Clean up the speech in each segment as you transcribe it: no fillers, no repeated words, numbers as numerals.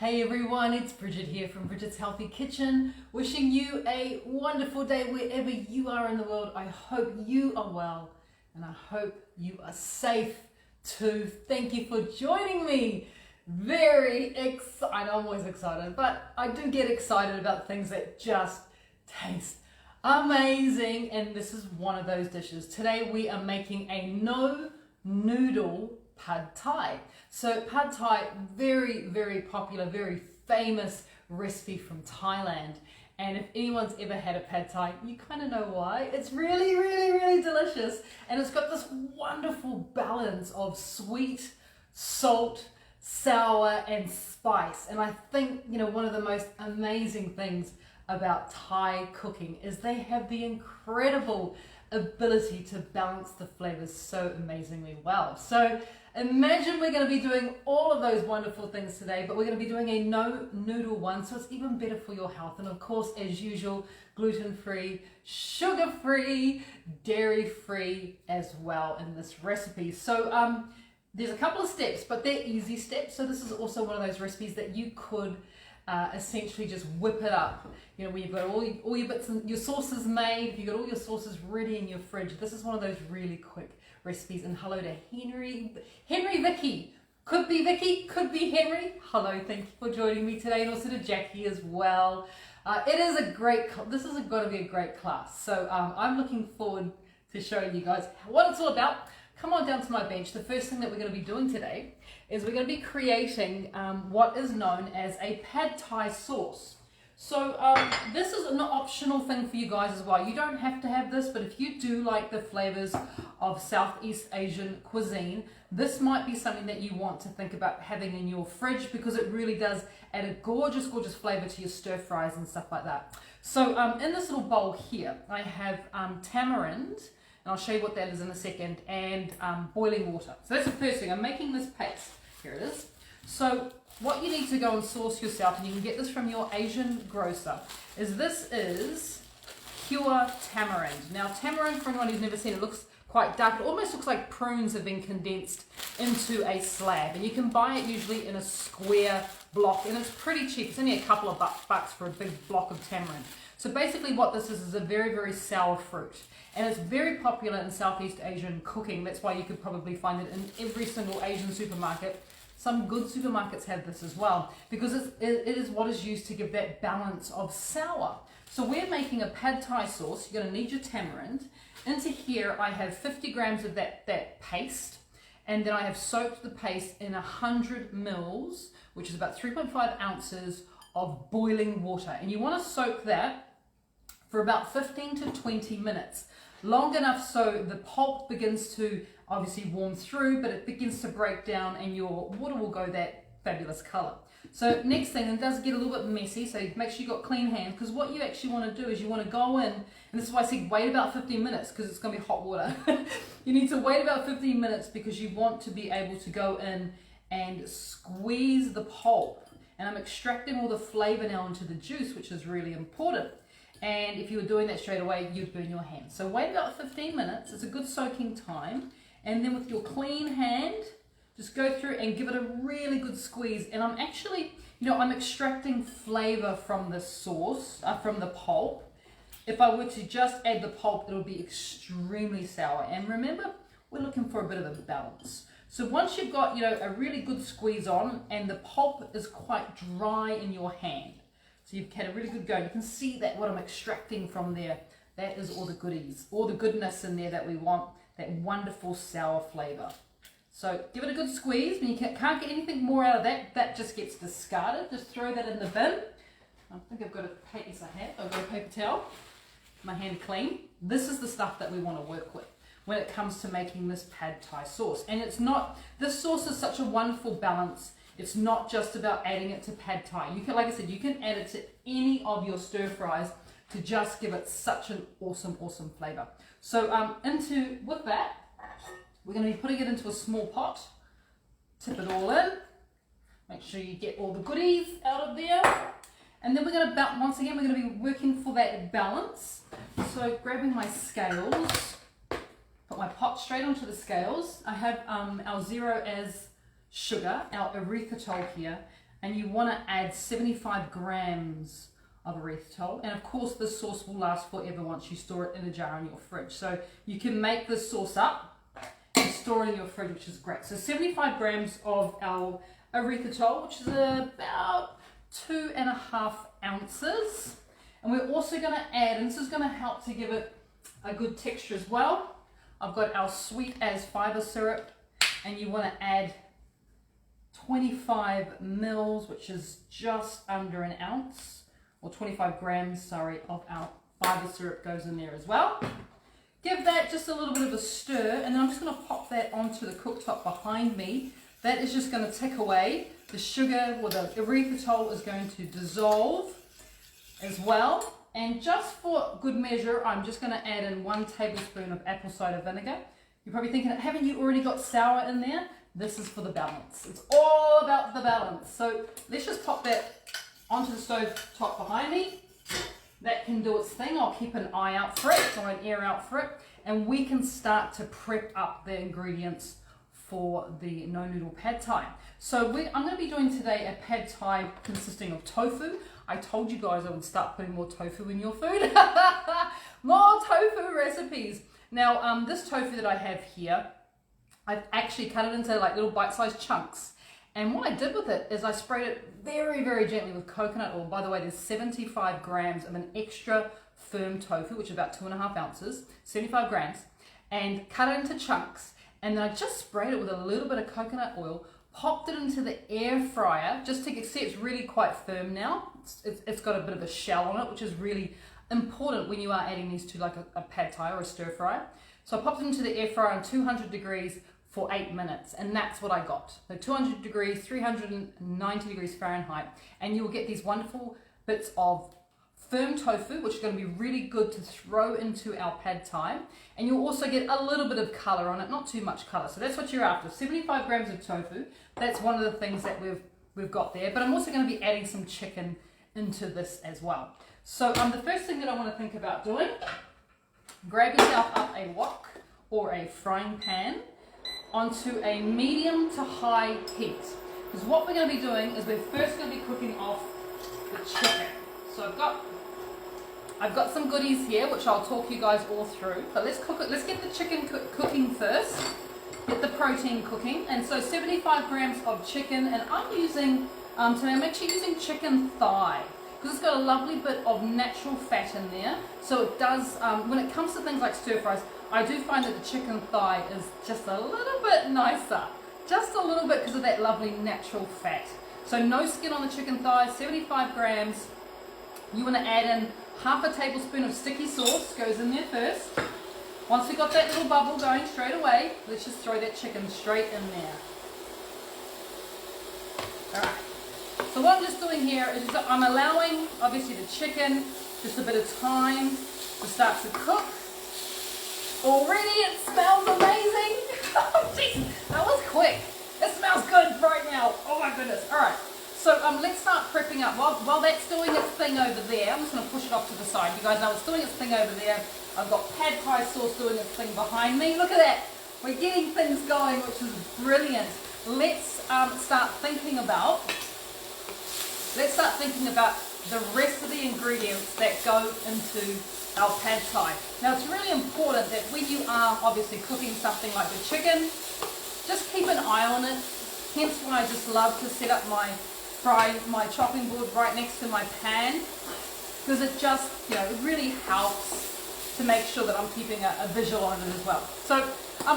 Hey everyone, it's Bridget here from Bridget's Healthy Kitchen, wishing you a wonderful day wherever you are in the world. I hope you are well and I hope you are safe too. Thank you for joining me. I'm always excited, but I do get excited about things that just taste amazing, and this is one of those dishes. Today we are making a no noodle pad thai. So pad thai, very, very popular, very famous recipe from Thailand. And if anyone's ever had a pad thai, you kind of know why. It's really, really, really delicious. And it's got this wonderful balance of sweet, salt, sour, and spice. And I think, one of the most amazing things about Thai cooking is they have the incredible ability to balance the flavors so amazingly well. So imagine we're going to be doing all of those wonderful things today, but we're going to be doing a no noodle one, so it's even better for your health. And of course, as usual, gluten-free, sugar-free, dairy-free as well in this recipe. So there's a couple of steps, but they're easy steps. So this is also one of those recipes that you could essentially just whip it up. When you've got all your bits and your sauces made, you've got all your sauces ready in your fridge. This is one of those really quick recipes. And hello to Henry Vicky. Could be Vicky, could be Henry. Hello, thank you for joining me today, and also to Jackie as well. This is going to be a great class. So I'm looking forward to showing you guys what it's all about. Come on down to my bench. The first thing that we're going to be doing today is we're going to be creating what is known as a pad thai sauce. So this is an optional thing for you guys as well. You don't have to have this, but if you do like the flavors of Southeast Asian cuisine, this might be something that you want to think about having in your fridge, because it really does add a gorgeous, gorgeous flavor to your stir fries and stuff like that. So in this little bowl here, I have tamarind, and I'll show you what that is in a second, and boiling water. So that's the first thing. I'm making this paste. Here it is. So what you need to go and source yourself, and you can get this from your Asian grocer, this is pure tamarind. Now tamarind, for anyone who's never seen it, looks quite dark. It almost looks like prunes have been condensed into a slab, and you can buy it usually in a square block, and it's pretty cheap. It's only a couple of bucks for a big block of tamarind. So basically what this is a very, very sour fruit. And it's very popular in Southeast Asian cooking. That's why you could probably find it in every single Asian supermarket. Some good supermarkets have this as well, because it is what is used to give that balance of sour. So we're making a pad thai sauce. You're going to need your tamarind. Into here I have 50 grams of that paste, and then I have soaked the paste in 100 mils, which is about 3.5 ounces of boiling water. And you want to soak that for about 15 to 20 minutes. Long enough so the pulp begins to obviously warm through, but it begins to break down and your water will go that fabulous color. So next thing, and it does get a little bit messy, so make sure you've got clean hands, because what you actually want to do is you want to go in, and this is why I said wait about 15 minutes, because it's going to be hot water. You need to wait about 15 minutes because you want to be able to go in and squeeze the pulp. And I'm extracting all the flavor now into the juice, which is really important. And if you were doing that straight away, you'd burn your hands. So wait about 15 minutes. It's a good soaking time. And then with your clean hand, just go through and give it a really good squeeze. And I'm actually, I'm extracting flavor from the sauce, from the pulp. If I were to just add the pulp, it'll be extremely sour. And remember, we're looking for a bit of a balance. So once you've got, a really good squeeze on and the pulp is quite dry in your hand, so you've had a really good go. You can see that what I'm extracting from there, that is all the goodies, all the goodness in there that we want, that wonderful sour flavor. So give it a good squeeze. When you can't get anything more out of that, that just gets discarded. Just throw that in the bin. I think I've got I've got a paper towel. My hand clean. This is the stuff that we want to work with when it comes to making this pad thai sauce. And this sauce is such a wonderful balance. It's not just about adding it to pad thai. You can, like I said, you can add it to any of your stir fries to just give it such an awesome, awesome flavor. So with that, we're going to be putting it into a small pot. Tip it all in. Make sure you get all the goodies out of there. And then we're going to, once again, we're going to be working for that balance. So grabbing my scales, put my pot straight onto the scales. I have our 0 as sugar, our erythritol here, and you want to add 75 grams of erythritol. And of course, this sauce will last forever once you store it in a jar in your fridge. So you can make this sauce up and store it in your fridge, which is great. So 75 grams of our erythritol, which is about 2.5 ounces. And we're also going to add, and this is going to help to give it a good texture as well, I've got our sweet as fiber syrup, and you want to add 25 mils, which is just under an ounce, or 25 grams, sorry, of our fiber syrup goes in there as well. Give that just a little bit of a stir, and then I'm just going to pop that onto the cooktop behind me. That is just going to tick away. The sugar, or the erythritol, is going to dissolve as well. And just for good measure, I'm just going to add in 1 tablespoon of apple cider vinegar. You're probably thinking, haven't you already got sour in there? This is for the balance. It's all about the balance. So let's just pop that onto the stove top behind me. That can do its thing. I'll keep an eye out for it, or an ear out for it. And we can start to prep up the ingredients for the no noodle pad thai. So I'm going to be doing today a pad thai consisting of tofu. I told you guys I would start putting more tofu in your food. More tofu recipes. Now, this tofu that I have here, I've actually cut it into like little bite-sized chunks. And what I did with it is I sprayed it very, very gently with coconut oil. By the way, there's 75 grams of an extra firm tofu, which is about 2.5 ounces, 75 grams, and cut it into chunks. And then I just sprayed it with a little bit of coconut oil, popped it into the air fryer, just to see it's really quite firm now. It's got a bit of a shell on it, which is really important when you are adding these to like a pad thai or a stir fryer. So I popped it into the air fryer on 200 degrees for 8 minutes, and that's what I got. So 200 degrees, 390 degrees Fahrenheit, and you will get these wonderful bits of firm tofu, which is going to be really good to throw into our pad thai. And you'll also get a little bit of color on it, not too much color. So that's what you're after. 75 grams of tofu. That's one of the things that we've got there. But I'm also going to be adding some chicken into this as well. So the first thing that I want to think about doing, grab yourself up a wok or a frying pan onto a medium to high heat. Because what we're going to be doing is we're first going to be cooking off the chicken. So I've got some goodies here, which I'll talk you guys all through. But let's cook it. Let's get the chicken cooking first. Get the protein cooking. And so 75 grams of chicken, and I'm using today I'm actually using chicken thigh because it's got a lovely bit of natural fat in there. So it does. When it comes to things like stir fries, I do find that the chicken thigh is just a little bit nicer, just a little bit because of that lovely natural fat. So no skin on the chicken thigh. 75 grams. You want to add in half a tablespoon of sticky sauce, goes in there first. Once we got that little bubble going straight away, let's just throw that chicken straight in there. Alright, so what I'm just doing here is I'm allowing, obviously, the chicken just a bit of time to start to cook. Already it smells amazing. Oh, jeez, that was quick. It smells good right now. Oh my goodness. Alright. So let's start prepping up. While that's doing its thing over there, I'm just going to push it off to the side. You guys know it's doing its thing over there. I've got pad thai sauce doing its thing behind me. Look at that. We're getting things going, which is brilliant. Let's start thinking about the rest of the ingredients that go into our pad thai. Now it's really important that when you are obviously cooking something like the chicken, just keep an eye on it. Hence why I just love to set up my chopping board right next to my pan, because it just, it really helps to make sure that I'm keeping a visual on it as well. So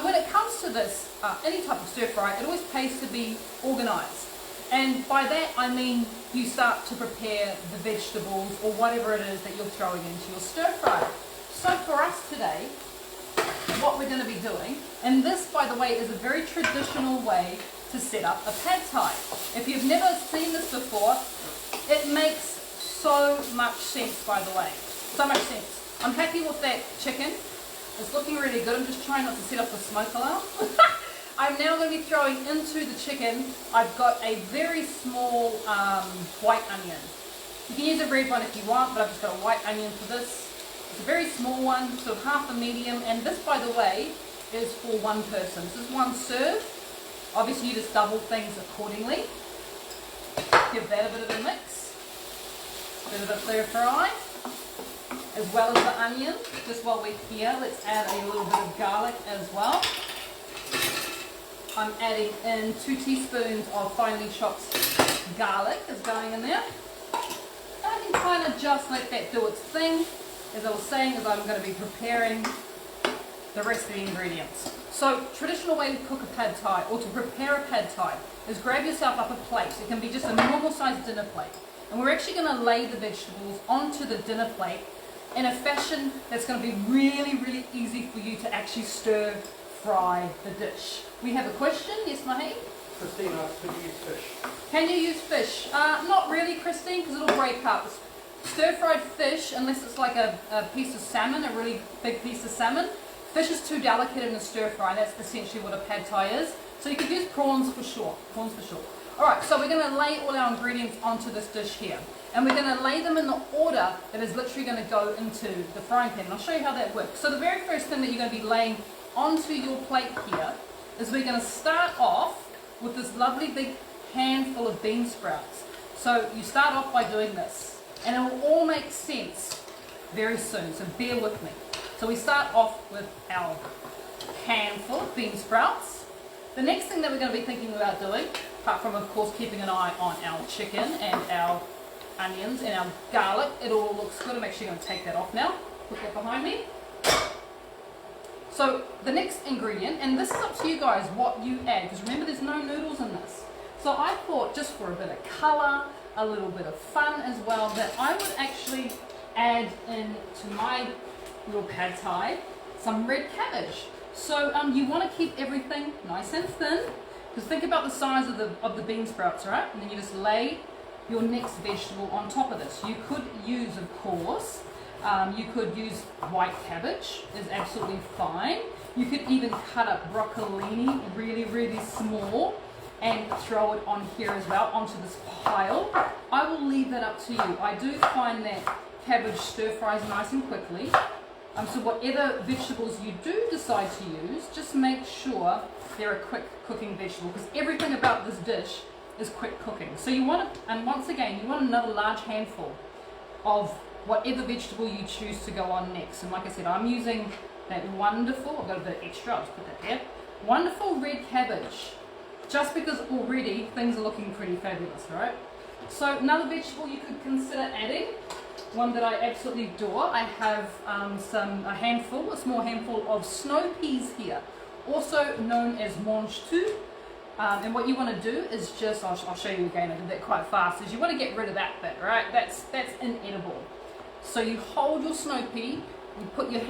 when it comes to this, any type of stir fry, it always pays to be organized. And by that I mean you start to prepare the vegetables or whatever it is that you're throwing into your stir fry. So for us today, what we're going to be doing, and this by the way is a very traditional way to set up a pad thai. If you've never seen this before, it makes so much sense, by the way. So much sense. I'm happy with that chicken. It's looking really good. I'm just trying not to set off the smoke alarm. I'm now going to be throwing into the chicken, I've got a very small white onion. You can use a red one if you want, but I've just got a white onion for this. It's a very small one, sort of half a medium, and this, by the way, is for one person. This is one serve. Obviously, you just double things accordingly. give that a bit of a mix, bit of a stir fry, as well as the onion. Just while we're here, let's add a little bit of garlic as well. I'm adding in 2 teaspoons of finely chopped garlic is going in there. I can kind of just let that do its thing. As I was saying, as I'm going to be preparing the rest of the ingredients. So, traditional way to cook a pad thai, or to prepare a pad thai, is grab yourself up a plate. It can be just a normal sized dinner plate. And we're actually going to lay the vegetables onto the dinner plate in a fashion that's going to be really, really easy for you to actually stir fry the dish. We have a question. Yes, Mahi? Christine asked, could you use fish? Can you use fish? Not really, Christine, because it'll break up. Stir-fried fish, unless it's like a piece of salmon, a really big piece of salmon, fish is too delicate in a stir-fry. That's essentially what a pad thai is. So you could use prawns for sure. Prawns for sure. Alright, so we're going to lay all our ingredients onto this dish here. And we're going to lay them in the order that is literally going to go into the frying pan. And I'll show you how that works. So the very first thing that you're going to be laying onto your plate here is we're going to start off with this lovely big handful of bean sprouts. So you start off by doing this, and it will all make sense very soon, so bear with me. So we start off with our handful of bean sprouts. The next thing that we're going to be thinking about doing, apart from of course keeping an eye on our chicken and our onions and our garlic, it all looks good. I'm actually going to take that off now, put that behind me. So the next ingredient, and this is up to you guys what you add, because remember there's no noodles in this. So I thought just for a bit of colour, a little bit of fun as well, that I would actually add in to my little pad thai some red cabbage. So you want to keep everything nice and thin, because think about the size of the bean sprouts, right? And then you just lay your next vegetable on top of this. You could use, of course, you could use white cabbage, is absolutely fine. You could even cut up broccolini really, really small and throw it on here as well, onto this pile. I will leave that up to you. I do find that cabbage stir fries nice and quickly. So whatever vegetables you do decide to use, just make sure they're a quick cooking vegetable, because everything about this dish is quick cooking. So you want to, and once again, you want another large handful of whatever vegetable you choose to go on next. And like I said, I'm using that wonderful, I've got a bit extra, I'll just put that there, wonderful red cabbage, just because already things are looking pretty fabulous, right? So another vegetable you could consider adding, one that I absolutely adore, I have a small handful of snow peas here, also known as mange tout. And what you want to do is just, I'll show you again, I did that quite fast, is you want to get rid of that bit, right? That's inedible. So you hold your snow pea, you put your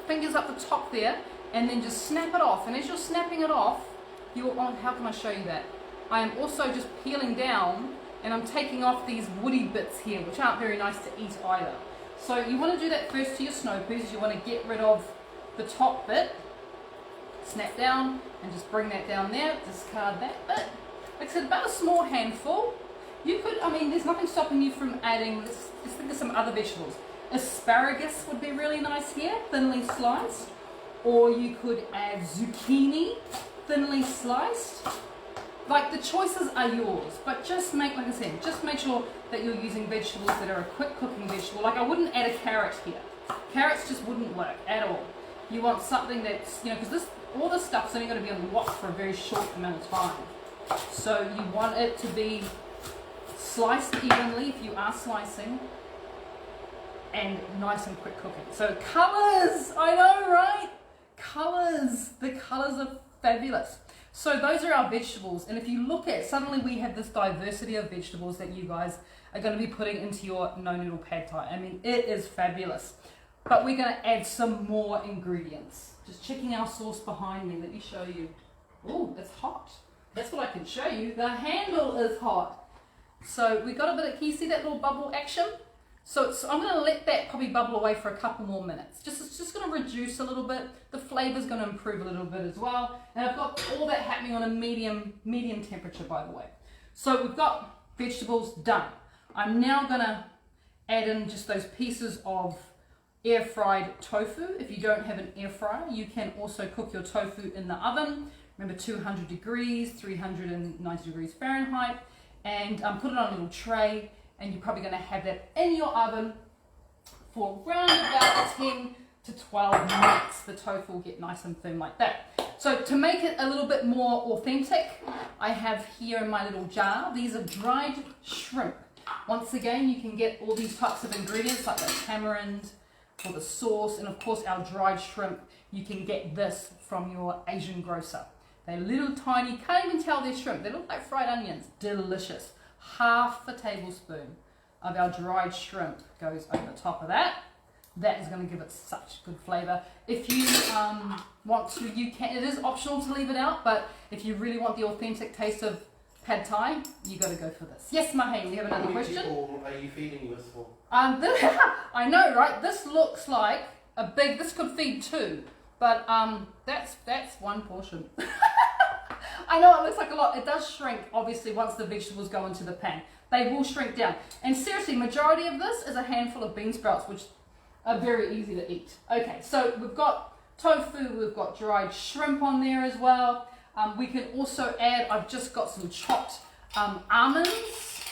fingers up the top there, and then just snap it off. And as you're snapping it off, how can I show you that? I am also just peeling down, and I'm taking off these woody bits here, which aren't very nice to eat either. So you want to do that first to your snow peas. You want to get rid of the top bit, snap down, and just bring that down there, discard that bit. Like I said, about a small handful. You could, there's nothing stopping you from adding, let's think of some other vegetables. Asparagus would be really nice here, thinly sliced. Or you could add zucchini, thinly sliced. Like, the choices are yours, but just make sure that you're using vegetables that are a quick cooking vegetable. Like, I wouldn't add a carrot here. Carrots just wouldn't work at all. You want something that's, because all this stuff's only going to be on the wok for a very short amount of time. So you want it to be sliced evenly if you are slicing, and nice and quick cooking. So colours, I know, right? Colours, the colours are fabulous. So those are our vegetables, and if you look at, suddenly we have this diversity of vegetables that you guys are going to be putting into your no noodle pad thai. It is fabulous. But we're going to add some more ingredients. Just checking our sauce behind me, let me show you. Oh, it's hot. That's what I can show you. The handle is hot. So we got a bit of, can you see that little bubble action? So I'm going to let that probably bubble away for a couple more minutes. It's just going to reduce a little bit. The flavour's going to improve a little bit as well. And I've got all that happening on a medium temperature, by the way. So we've got vegetables done. I'm now going to add in just those pieces of air fried tofu. If you don't have an air fryer, you can also cook your tofu in the oven. Remember, 200 degrees, 390 degrees Fahrenheit. and put it on a little tray, and you're probably going to have that in your oven for around about 10 to 12 minutes. The tofu will get nice and firm like that. So to make it a little bit more authentic, I have here in my little jar, these are dried shrimp. Once again, you can get all these types of ingredients like the tamarind for the sauce, and of course our dried shrimp. You can get this from your Asian grocer. They're little tiny, can't even tell they're shrimp. They look like fried onions. Delicious. Half a tablespoon of our dried shrimp goes over the top of that. That is going to give it such good flavour. If you want to, you can. It is optional to leave it out, but if you really want the authentic taste of pad thai, you got to go for this. Yes, Mahe, we have another question. How many people are you feeding this for? I know, right? This looks like a big. This could feed 2, but that's one portion. I know it looks like a lot. It does shrink, obviously, once the vegetables go into the pan. They will shrink down. And seriously, majority of this is a handful of bean sprouts, which are very easy to eat. Okay, so we've got tofu, we've got dried shrimp on there as well. We can also add, I've just got some chopped almonds.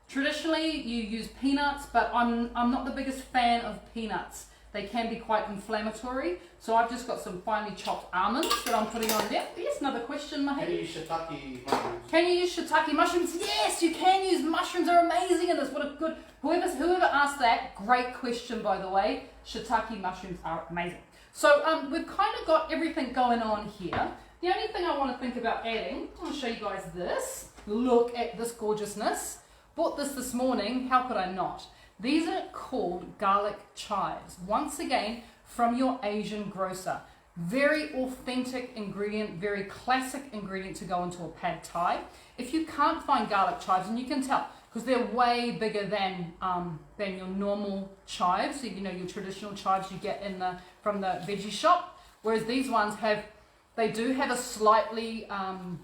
Traditionally, you use peanuts, but I'm not the biggest fan of peanuts. They can be quite inflammatory. So I've just got some finely chopped almonds that I'm putting on there. Yes, another question, Mahe. Can you use shiitake mushrooms? Can you use shiitake mushrooms? Yes, you can use mushrooms. They're amazing in this. What a good, whoever asked that, great question, by the way. Shiitake mushrooms are amazing. So we've kind of got everything going on here. The only thing I want to think about adding, I want to show you guys this. Look at this gorgeousness. Bought this morning. How could I not? These are called garlic chives. Once again, from your Asian grocer. Very authentic ingredient, very classic ingredient to go into a pad thai. If you can't find garlic chives, and you can tell, because they're way bigger than your normal chives, so, you know, your traditional chives you get from the veggie shop. Whereas these ones they do have a slightly,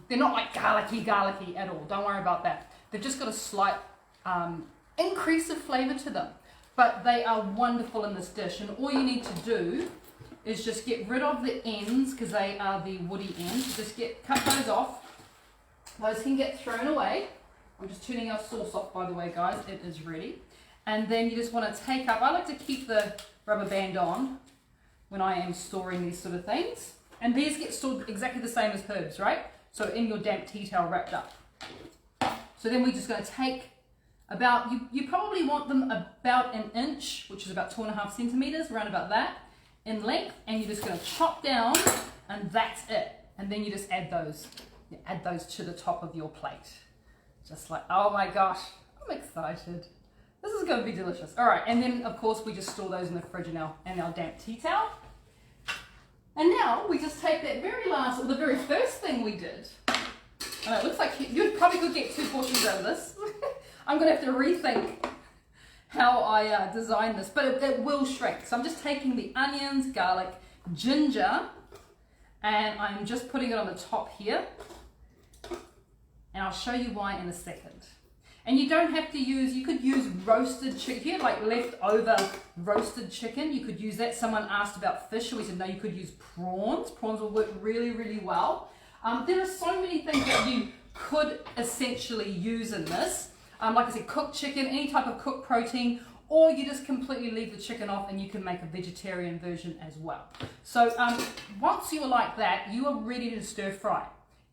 they're not like garlicky at all. Don't worry about that. They've just got a slight increase of flavor to them. But they are wonderful in this dish, and all you need to do is just get rid of the ends, because they are the woody ends. Just cut those off. Those can get thrown away. I'm just turning our sauce off, by the way, guys. It is ready. And then you just want to take up, I like to keep the rubber band on when I am storing these sort of things. And these get stored exactly the same as herbs, right? So in your damp tea towel wrapped up. So then we're just going to take about, you probably want them about 1 inch, which is about 2.5 centimeters, around about that, in length. And you're just going to chop down, and that's it. And then you just add those to the top of your plate. Just like, oh my gosh, I'm excited. This is going to be delicious. All right, and then of course we just store those in the fridge in our damp tea towel. And now we just take that the very first thing we did. And it looks like you probably could get 2 portions out of this. I'm going to have to rethink how I design this, but it will shrink. So I'm just taking the onions, garlic, ginger, and I'm just putting it on the top here. And I'll show you why in a second. And you don't have to you could use roasted chicken. If you have like leftover roasted chicken, you could use that. Someone asked about fish, so we said no, you could use prawns. Prawns will work really, really well. There are so many things that you could essentially use in this. Like I said, cooked chicken, any type of cooked protein, or you just completely leave the chicken off and you can make a vegetarian version as well. So once you're like that, you are ready to stir fry.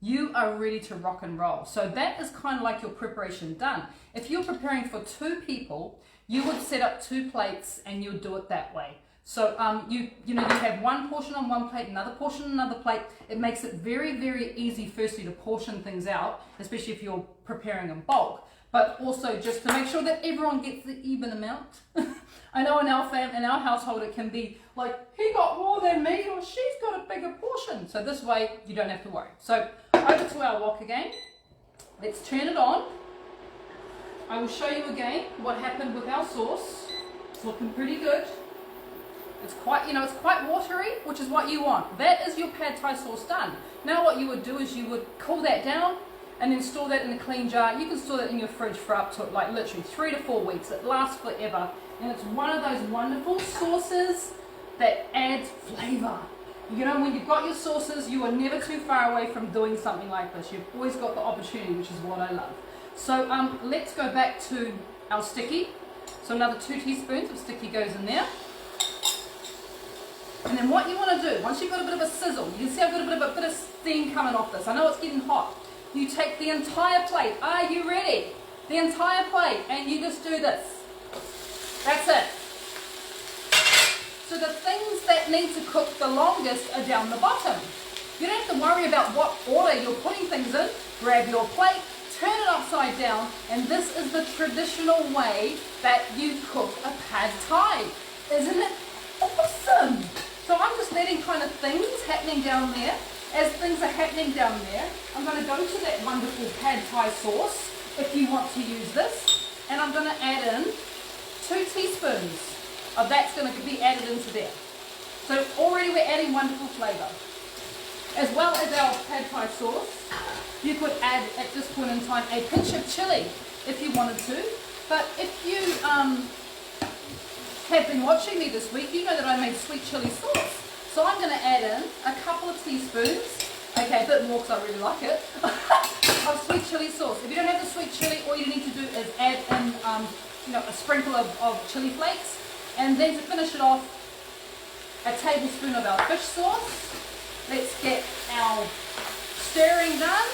You are ready to rock and roll. So that is kind of like your preparation done. If you're preparing for 2 people, you would set up 2 plates and you'll do it that way. So you have 1 portion on 1 plate, another portion on another plate. It makes it very, very easy, firstly, to portion things out, especially if you're preparing in bulk, but also just to make sure that everyone gets the even amount. I know in our household it can be like, he got more than me, or she's got a bigger portion. So this way you don't have to worry. So over to our wok again. Let's turn it on. I will show you again what happened with our sauce. It's looking pretty good. It's quite watery, which is what you want. That is your pad thai sauce done. Now what you would do is you would cool that down and then store that in a clean jar. You can store that in your fridge for up to like literally 3 to 4 weeks. It lasts forever. And it's one of those wonderful sauces that adds flavor. You know, when you've got your sauces, you are never too far away from doing something like this. You've always got the opportunity, which is what I love. So let's go back to our sticky. So another 2 teaspoons of sticky goes in there. And then what you want to do, once you've got a bit of a sizzle, you can see I've got a bit of steam coming off this. I know it's getting hot. You take the entire plate. Are you ready? The entire plate, and you just do this. That's it. So the things that need to cook the longest are down the bottom. You don't have to worry about what order you're putting things in. Grab your plate, turn it upside down, and this is the traditional way that you cook a pad thai. Isn't it awesome? So I'm just letting kind of things happening down there. As things are happening down there, I'm going to go to that wonderful pad thai sauce, if you want to use this, and I'm going to add in 2 teaspoons of that's going to be added into there. So already we're adding wonderful flavour. As well as our pad thai sauce, you could add at this point in time a pinch of chilli if you wanted to. But if you have been watching me this week, you know that I made sweet chilli sauce. So I'm going to add in a couple of teaspoons, okay, a bit more because I really like it, of sweet chilli sauce. If you don't have the sweet chilli, all you need to do is add in a sprinkle of chili flakes. And then to finish it off, a tablespoon of our fish sauce. Let's get our stirring done.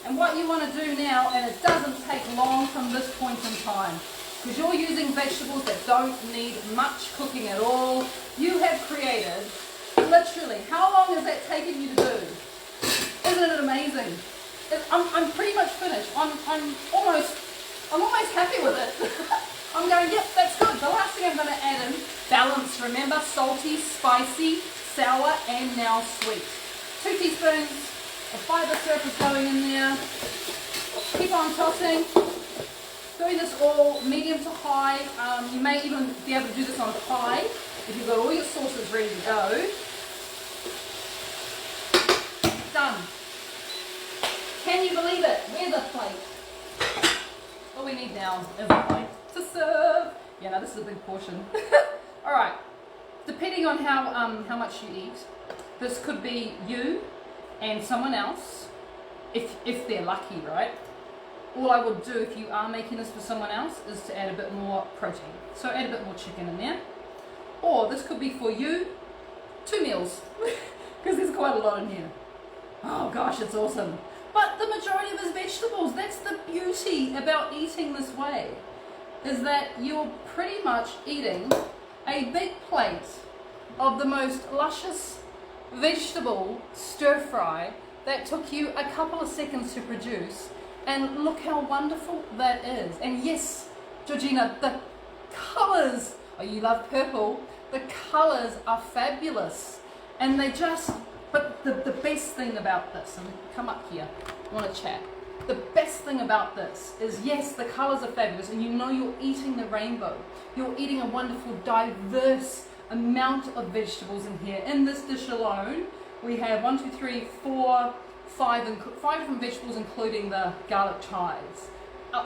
And what you want to do now, and it doesn't take long from this point in time, because you're using vegetables that don't need much cooking at all. You have created, literally, how long has that taken you to do? Isn't it amazing? I'm pretty much finished. I'm almost happy with it. I'm going, yep, that's good. The last thing I'm going to add in, balance, remember, salty, spicy, sour, and now sweet. 2 teaspoons of fibre syrup is going in there. Keep on tossing. Doing this all medium to high. You may even be able to do this on high if you've got all your sauces ready to go. Done. Can you believe it? Where's the plate? All we need now is a plate to serve. Yeah, no, this is a big portion. All right. Depending on how much you eat, this could be you and someone else, if they're lucky, right? All I would do if you are making this for someone else is to add a bit more protein. So add a bit more chicken in there. Or this could be for you, 2 meals, because there's quite a lot in here. Oh gosh, it's awesome. But the majority of his vegetables, that's the beauty about eating this way, is that you're pretty much eating a big plate of the most luscious vegetable stir fry that took you a couple of seconds to produce. And look how wonderful that is. And yes, Georgina, the colours, oh, you love purple, the colours are fabulous. And they just, but the best thing about this, and come up here, I want to chat. The best thing about this is, yes, the colours are fabulous, and you know you're eating the rainbow. You're eating a wonderful, diverse amount of vegetables in here. In this dish alone, we have 1, 2, 3, 4, 5 different vegetables, including the garlic chives.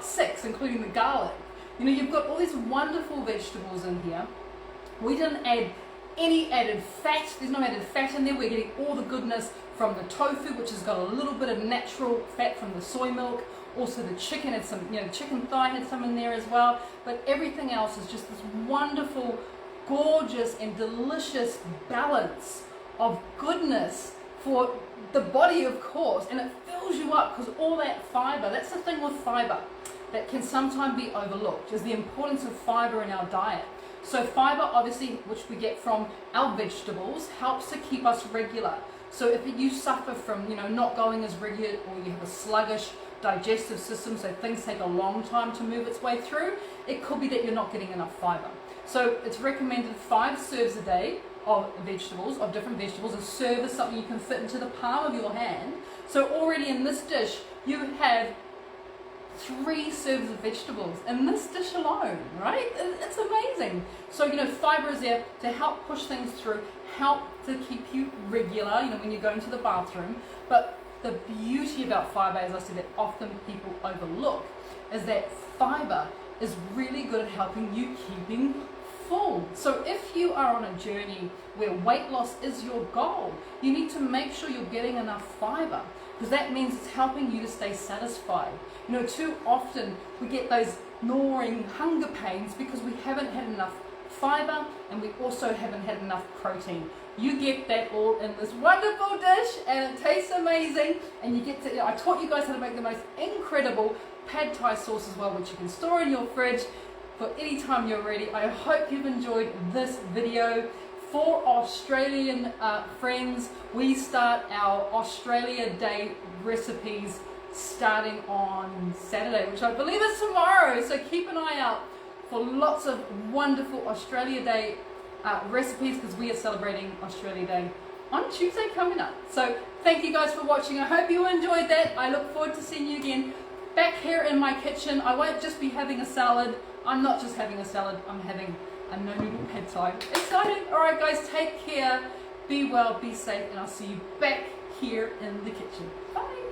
6, including the garlic. You know, you've got all these wonderful vegetables in here. We didn't add any added fat. There's no added fat in there. We're getting all the goodness from the tofu, which has got a little bit of natural fat from the soy milk. Also the chicken had some, chicken thigh had some in there as well. But everything else is just this wonderful, gorgeous and delicious balance of goodness for the body, of course, and it fills you up because all that fiber, that's the thing with fiber that can sometimes be overlooked, is the importance of fiber in our diet. So fiber, obviously, which we get from our vegetables, helps to keep us regular. So if you suffer from, not going as regular, or you have a sluggish digestive system, so things take a long time to move its way through, it could be that you're not getting enough fiber. So it's recommended 5 serves a day of vegetables, of different vegetables. A serve is something you can fit into the palm of your hand. So already in this dish, you have 3 serves of vegetables in this dish alone, right? It's amazing. So, fiber is there to help push things through, help to keep you regular, when you're going to the bathroom. But the beauty about fiber, as I said, that often people overlook, is that fiber is really good at helping you keeping full. So if you are on a journey where weight loss is your goal, you need to make sure you're getting enough fiber. because that means it's helping you to stay satisfied. You know, too often we get those gnawing hunger pains because we haven't had enough fiber and we also haven't had enough protein. You get that all in this wonderful dish and it tastes amazing, and you get to, I taught you guys how to make the most incredible pad thai sauce as well, which you can store in your fridge for any time you're ready. I hope you've enjoyed this video. For Australian friends, we start our Australia Day recipes starting on Saturday, which I believe is tomorrow, so keep an eye out for lots of wonderful Australia Day recipes, because we are celebrating Australia Day on Tuesday coming up. So thank you guys for watching. I hope you enjoyed that. I look forward to seeing you again back here in my kitchen. I won't just be having a salad. I'm not just having a salad, I'm having a no noodle pad thai. Exciting. Alright guys, take care, be well, be safe, and I'll see you back here in the kitchen. Bye.